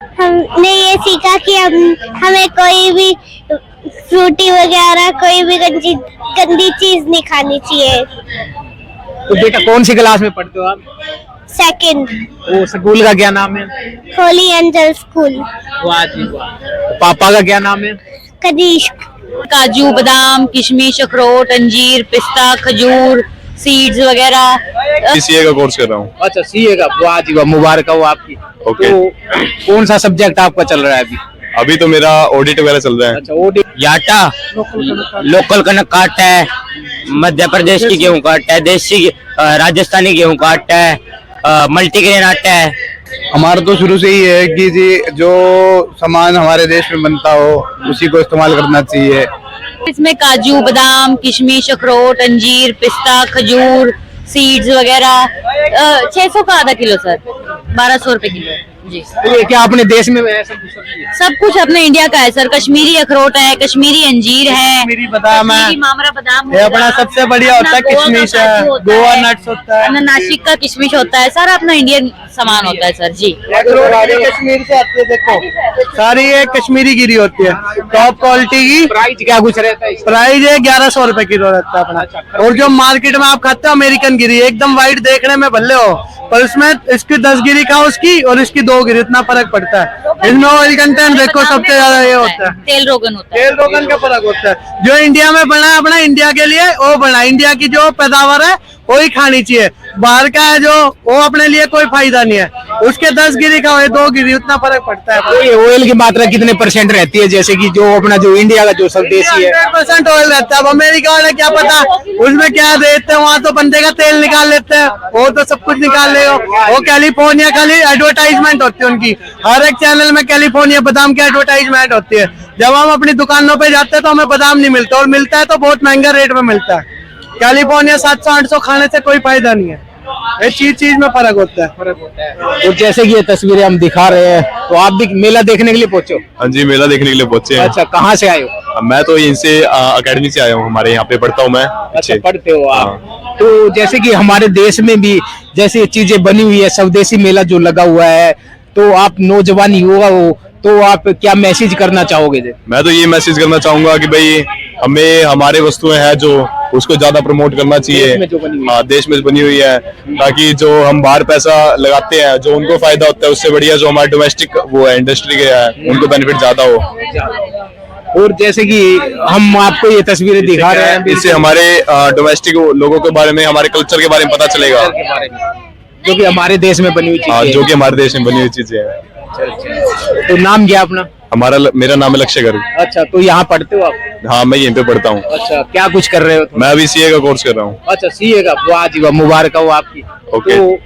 हमने ये सीखा कि हमें कोई भी फ्रूटी वगैरह कोई भी गंदी चीज नहीं खानी चाहिए। तो बेटा कौन सी क्लास में पढ़ते हो आप? सेकंड, वो स्कूल का क्या नाम है? Holi angel school. वाह जी वाह। पापा का क्या नाम है? कनीश। काजू, बादाम, किशमिश, अखरोट, अंजीर, पिस्ता, खजूर, सीड्स वगैरह। सीए का कोर्स कर रहा हूँ। अच्छा सीए का, वाह जी वाह, मुबारक हो आपकी। ओके। तो कौन सा सब्जेक्ट आपका चल रहा है अभी? अभी तो मेरा ऑडिट वगैरह चल रहा है। अच्छा ओडी। याटा लोकल कनक का आटा है, मध्य प्रदेश की गेहूं का आटा है, देसी राजस्थानी गेहूं का आटा है, मल्टीग्रेन आटा है। हमारा तो शुरू से ही है कि जी जो सामान हमारे देश में बनता हो उसी को इस्तेमाल करना चाहिए। इसमें काजू, बादाम, किशमिश, अखरोट, अंजीर, पिस्ता, खजूर, सीड्स वगैरह। 600 का आधा किलो सर, 1200 रुपए किलो जी। तो ये क्या अपने देश में है सब कुछ अपने इंडिया का है सर। कश्मीरी अखरोट है, कश्मीरी अंजीर है, कश्मीरी बादाम है, कश्मीरी मामरा बादाम, ये अपना सबसे बढ़िया होता है किशमिश है, गोवा नट्स होता है, नासिक का किशमिश होता है, सारा अपना इंडियन सामान होता है सर जी। कश्मीर से आती है। देखो सारी ये कश्मीरी गिरी होती है, टॉप क्वालिटी की। प्राइस क्या कुछ रहता है? प्राइस है 1100 रुपए किलो रहता है अपना। और जो मार्केट में आप खाते हो अमेरिकन गिरी, एकदम वाइट देखने में भले हो, पर उसमें इसकी 10 गिरी खाओ उसकी और इसकी 2 गिरी, इतना फर्क पड़ता है। इसमें ऑयल कंटेंट देखो सबसे ज्यादा ये होता है, तेल रोगन होता है। तेल रोगन का फर्क होता है। जो इंडिया में बना है अपना इंडिया के लिए वो बना, इंडिया की जो पैदावार है वही खानी चाहिए। बाहर का है जो वो अपने लिए कोई फायदा नहीं है। उसके 10 गिरी खाओ, 2 गिरी, उतना फर्क पड़ता है। तो ये ऑयल की मात्रा कितने % रहती है? जैसे कि जो अपना जो इंडिया का जो सब देसी है 100% ऑयल रहता है। अब अमेरिका वाले क्या पता उसमें क्या देते हैं, वहाँ तो बंदे का तेल निकाल लेते हैं, वो तो सब कुछ निकाल ले। वो कैलिफोर्निया खाली एडवर्टाइजमेंट होती है उनकी, हर एक चैनल में कैलिफोर्निया बादाम की एडवर्टाइजमेंट होती है। जब हम अपनी दुकानों पे जाते हैं तो हमें बादाम नहीं मिलता, और मिलता है तो बहुत महंगा रेट में मिलता है। कैलिफोर्निया 700-800 खाने से कोई फायदा नहीं है। ये चीज में फर्क होता है। तो जैसे कि ये तस्वीरें हम दिखा रहे हैं, तो आप भी मेला देखने के लिए पहुंचे हो? हाँ जी, मेला देखने के लिए पहुंचे हैं। अच्छा, कहाँ से आए हो? मैं तो इनसे अकेडमी से आया हूँ, हमारे यहाँ पे पढ़ता हूँ मैं। अच्छा पढ़ते हो आप। तो जैसे कि हमारे देश में भी जैसे चीजें बनी हुई है, स्वदेशी मेला जो लगा हुआ है, तो आप नौजवान युवा हो तो आप क्या मैसेज करना चाहोगे? मैं तो ये मैसेज करना चाहूंगा कि भाई हमें हमारे वस्तुएं हैं जो उसको ज्यादा प्रमोट करना चाहिए। देश में जो बनी हुई है। हाँ, देश में बनी हुई है, ताकि जो हम बाहर पैसा लगाते हैं जो उनको फायदा होता है उससे बढ़िया जो हमारे डोमेस्टिक वो है इंडस्ट्री के है उनको बेनिफिट ज्यादा हो। और जैसे कि हम आपको ये तस्वीरें दिखा रहे हैं, इससे हमारे डोमेस्टिक लोगों के बारे में, हमारे कल्चर के बारे में पता चलेगा, जो कि हमारे देश में बनी हुई हाँ, चीजें जो कि हमारे देश में बनी हुई चीजें हैं। हैं। तो नाम क्या अपना? मेरा नाम है लक्ष्य गर्ग। अच्छा, तो यहाँ पढ़ते हो आप? हाँ, मैं यहीं पे पढ़ता हूँ। अच्छा, क्या कुछ कर रहे हो? मैं अभी सीए का कोर्स कर रहा हूँ। अच्छा सीए का, वाह जी वाह, मुबारक हो आपकी। ओके। तो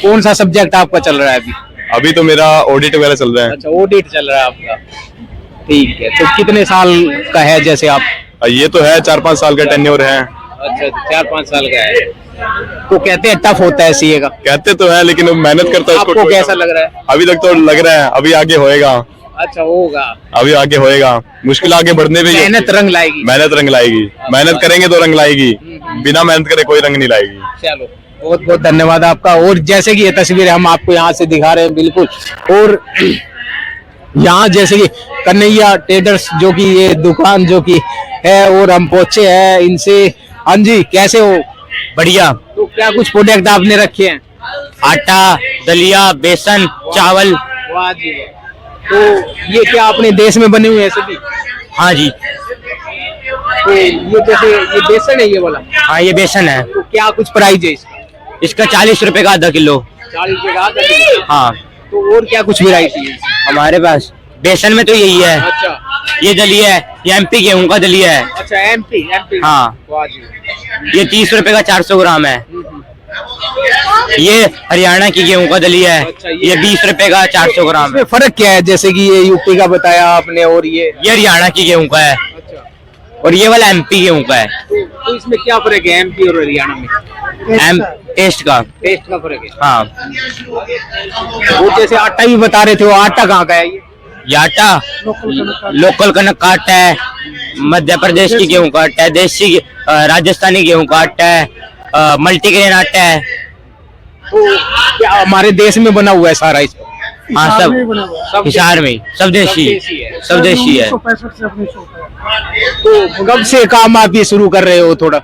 कौन सा सब्जेक्ट आपका चल रहा है अभी? अभी तो मेरा ऑडिट वगैरह चल रहा है। अच्छा ऑडिट चल रहा है आपका, ठीक है। तो कितने साल का है जैसे आप? ये तो है 4-5 साल का टेन्योर है। अच्छा 4-5 साल का है। तो कहते हैं टफ होता है सीए का? कहते तो है, लेकिन मेहनत करता है। आपको कैसा लग रहा है? अभी तक तो लग रहा है, अभी आगे होएगा। अच्छा होगा, अभी आगे होएगा। मुश्किल आगे बढ़ने पे मेहनत रंग लाएगी। मेहनत रंग लाएगी। मेहनत करेंगे तो रंग लाएगी, बिना मेहनत करे कोई रंग नहीं लाएगी। चलो बहुत बहुत धन्यवाद आपका। और जैसे कि ये तस्वीरें हम आपको यहाँ से दिखा रहे हैं, बिल्कुल। और यहाँ जैसे कि कन्हैया ट्रेडर्स जो कि ये दुकान जो कि है, और हम पहुंचे हैं इनसे। हाँ जी, कैसे हो? बढ़िया। तो क्या कुछ प्रोडक्ट आपने रखे हैं? आटा, दलिया, बेसन, चावल। वाह जी, तो ये क्या अपने देश में बने हुए हैं सभी? हाँ जी, तो ये जैसे ये बेसन है ये वाला, हाँ ये बेसन है। तो क्या कुछ प्राइस है इसका? इसका 40 रुपए का आधा किलो। 40 रुपए का आधा किलो। हाँ, तो और क्या कुछ वैरायटी है? हमारे पास बेसन में तो यही है। अच्छा, ये दलिया है, ये एमपी गेहूं का दलिया है। अच्छा एमपी। हाँ। वाह जी। ये 30 रुपए का 400 ग्राम है। ये हरियाणा की गेहूं का दलिया है। अच्छा, ये 20 रुपए का 400 ग्राम है। इसमें फर्क क्या है? जैसे कि ये यूपी का बताया आपने, और ये हरियाणा की गेहूं का है, अच्छा, और ये वाला एमपी गेहूं का है। तो इसमें क्या फर्क है एमपी और हरियाणा में? टेस्ट का। टेस्ट का फर्क है। हाँ, वो जैसे आटा भी बता रहे थे, वो आटा कहाँ का है? ये आटा लोकल कनक का आटा है, मध्य प्रदेश की गेहूं का आटा है, देसी राजस्थानी गेहूं का आटा है, मल्टीग्रेन आटा है। तो क्या हमारे देश में बना हुआ है सारा? इस हाँ सब हिसार में सब देशी सब देशी है। 1965 से अपनी शॉप है। तो कब से काम आप ये शुरू कर रहे हो? थोड़ा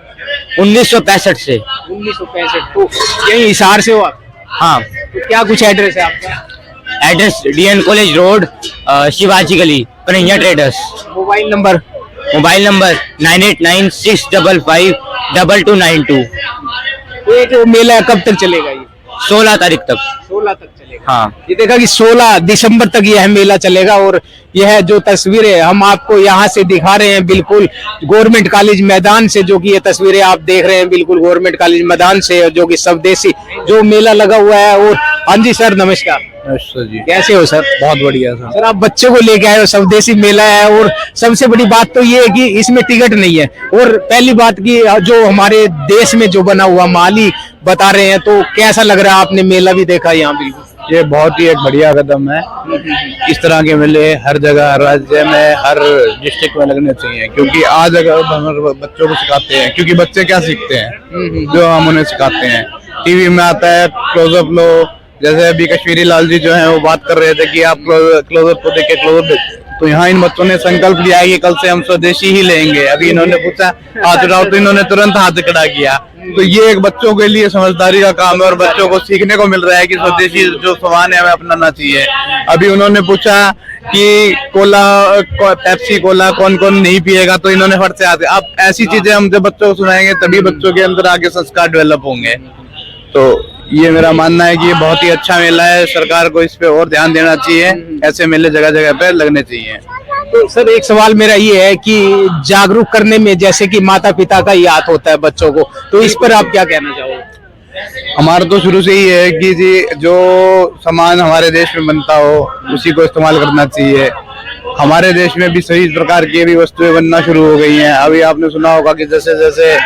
1965 से। 1965। तो यही हिसार से हो आप? हाँ। तो क्या कुछ एड्रेस है आपका? Address DN college road, Shivaji गली, Kanhaiya traders. Mobile number? Mobile number 9896552292। तो ये जो मेला कब तक चलेगा? ये 16 तारीख तक। 16 तक चलेगा। हाँ। ये देखा कि 16 दिसंबर तक यह मेला चलेगा। और यह जो तस्वीरें हम आपको यहाँ से दिखा रहे हैं, बिल्कुल गवर्नमेंट कॉलेज मैदान से, जो कि ये तस्वीरें आप देख रहे हैं बिल्कुल गवर्नमेंट कॉलेज मैदान से, जो कि स्वदेशी जो मेला लगा हुआ है। और हाँ जी सर, नमस्कार। नमस्कार जी। कैसे हो सर? बहुत बढ़िया सर। सर आप बच्चों को लेके आए हो, स्वदेशी मेला है। और सबसे बड़ी बात तो ये है कि इसमें टिकट नहीं है। और पहली बात की जो हमारे देश में जो बना हुआ माली बता रहे हैं, तो कैसा लग रहा है? आपने मेला भी देखा यहाँ बिल्कुल? ये बहुत ही एक बढ़िया कदम है। इस तरह के मेले हर जगह, हर राज्य में, हर डिस्ट्रिक्ट में लगने चाहिए, क्योंकि आज अगर हम बच्चों को सिखाते हैं, क्योंकि बच्चे क्या सीखते हैं जो हम उन्हें सिखाते हैं। टीवी में आता है क्लोजअप लो, जैसे अभी कश्मीरी लाल जी जो हैं वो बात कर रहे थे कि आप क्लोजअप को देख के क्लोजअप, तो यहाँ इन बच्चों ने संकल्प लिया है कि कल से हम स्वदेशी ही लेंगे। अभी इन्होंने पूछा हाथ उठाओ तो इन्होंने तुरंत हाथ खड़ा किया। तो ये एक बच्चों के लिए समझदारी का काम है और बच्चों को सीखने को मिल रहा है कि स्वदेशी जो सामान है हमें अपनाना चाहिए। अभी उन्होंने पूछा कि कोला, पेप्सी कोला कौन कौन नहीं पिएगा, तो इन्होंने फट से आते। अब ऐसी चीजें हम जब बच्चों को सुनाएंगे तभी बच्चों के अंदर आगे संस्कार डेवलप होंगे। तो ये मेरा मानना है कि ये बहुत ही अच्छा मेला है। सरकार को इस पे और ध्यान देना चाहिए। ऐसे मेले जगह जगह पे लगने चाहिए। तो सर एक सवाल मेरा ये है कि जागरूक करने में जैसे कि माता पिता का ही हाथ होता है बच्चों को, तो इस पर आप क्या कहना चाहोगे? हमारा तो शुरू से ही है कि जी जो सामान हमारे देश में बनता हो उसी को इस्तेमाल करना चाहिए। हमारे देश में भी सही प्रकार की भी वस्तुएं बनना शुरू हो गई हैं। अभी आपने सुना होगा कि जैसे जैसे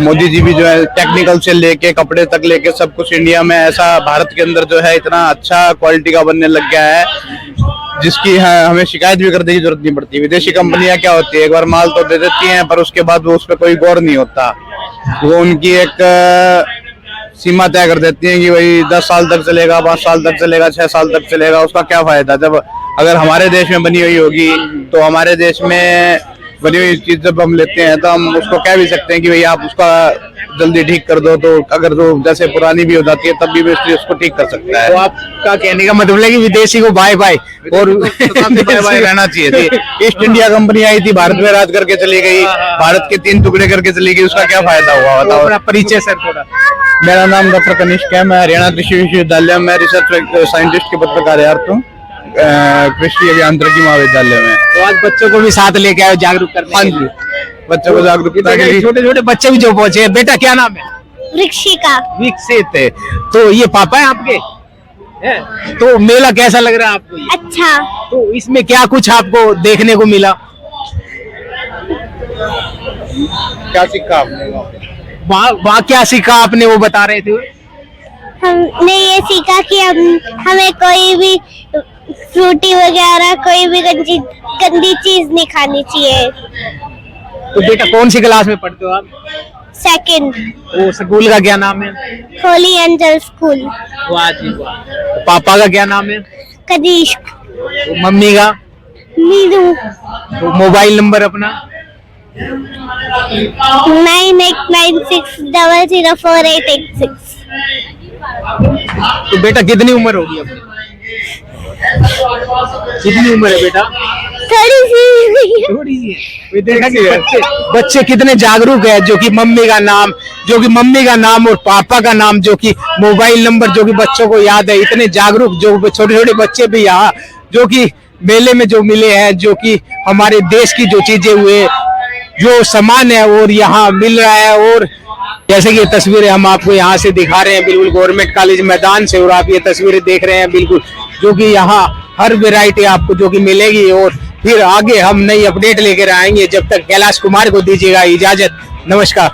मोदी जी भी जो है टेक्निकल से लेके कपड़े तक लेके सब कुछ इंडिया में, ऐसा भारत के अंदर जो है इतना अच्छा क्वालिटी का बनने लग गया है जिसकी हमें शिकायत भी करने की जरूरत नहीं पड़ती। विदेशी कंपनियां क्या होती है, एक बार माल तो दे देती हैं पर उसके बाद वो उस पर कोई गौर नहीं होता। वो उनकी एक सीमा तय कर देती हैं कि भाई 10 साल तक चलेगा, 5 साल तक चलेगा, 6 साल तक चलेगा। उसका क्या फायदा जब अगर हमारे देश में बनी हुई होगी। तो हमारे देश में बनी हुई चीज जब हम लेते हैं तो हम उसको कह भी सकते हैं कि भाई आप उसका जल्दी ठीक कर दो। तो अगर जो जैसे पुरानी भी हो जाती है तब भी मिस्त्री उसको ठीक कर सकता है। तो आपका कहने का मतलब है कि विदेशी को बाय बाय और बाय बाय रहना चाहिए। ईस्ट इंडिया कंपनी आई थी, भारत में राज करके चली गई, भारत के 3 टुकड़े करके चली गई, उसका क्या फायदा हुआ बताओ? अपना परिचय सर थोड़ा। मेरा नाम डॉक्टर कनिष्क है, मैं हरियाणा कृषि विश्वविद्यालय में रिसर्च साइंटिस्ट के पद पर कार्यरत हूँ, कृषि अभियांत्रिकी महाविद्यालय में। तो आज बच्चों को भी साथ लेके आए जागरूक करने? हाँ जी, बच्चों को जागरूक करने के लिए। छोटे छोटे बच्चे भी जो पहुंचे हैं। बेटा क्या नाम है? वृक्षिका। विकसित है। तो ये पापा है आपके? है? तो मेला कैसा लग रहा है आपको ये? अच्छा। तो इसमें क्या कुछ आपको देखने को मिला? क्या सीखा आपने? वहाँ क्या सीखा आपने, वो बता रहे थे? हमने ये सीखा कि हमें कोई भी फ्रूटी वगैरह कोई भी गंदी चीज नहीं खानी चाहिए। तो बेटा कौन सी क्लास में पढ़ते हो आप? सेकंड। वो स्कूल का क्या नाम है? Holi angel school. वाह जी वाह। तो पापा का क्या नाम है? कनिष्क। तो मम्मी का? नीरू। तो मोबाइल नंबर अपना? 9896004886। तो बेटा कितनी उम्र होगी अपनी? कितनी उम्र है बेटा? थोड़ी सी थोड़ी सी है। ये देखा कि बच्चे कितने जागरूक है, जो कि मम्मी का नाम और पापा का नाम, जो कि मोबाइल नंबर जो कि बच्चों को याद है। इतने जागरूक जो छोटे छोटे बच्चे भी यहाँ जो कि मेले में जो मिले हैं, जो कि हमारे देश की जो चीजें हुए जो सामान है और यहाँ मिल रहा है। और जैसे कि ये तस्वीरें हम आपको यहाँ से दिखा रहे हैं बिल्कुल गवर्नमेंट कॉलेज मैदान से, और आप ये तस्वीरें देख रहे हैं बिल्कुल, जो कि यहाँ हर वैरायटी आपको जो कि मिलेगी। और फिर आगे हम नई अपडेट लेकर आएंगे। जब तक कैलाश कुमार को दीजिएगा इजाजत, नमस्कार।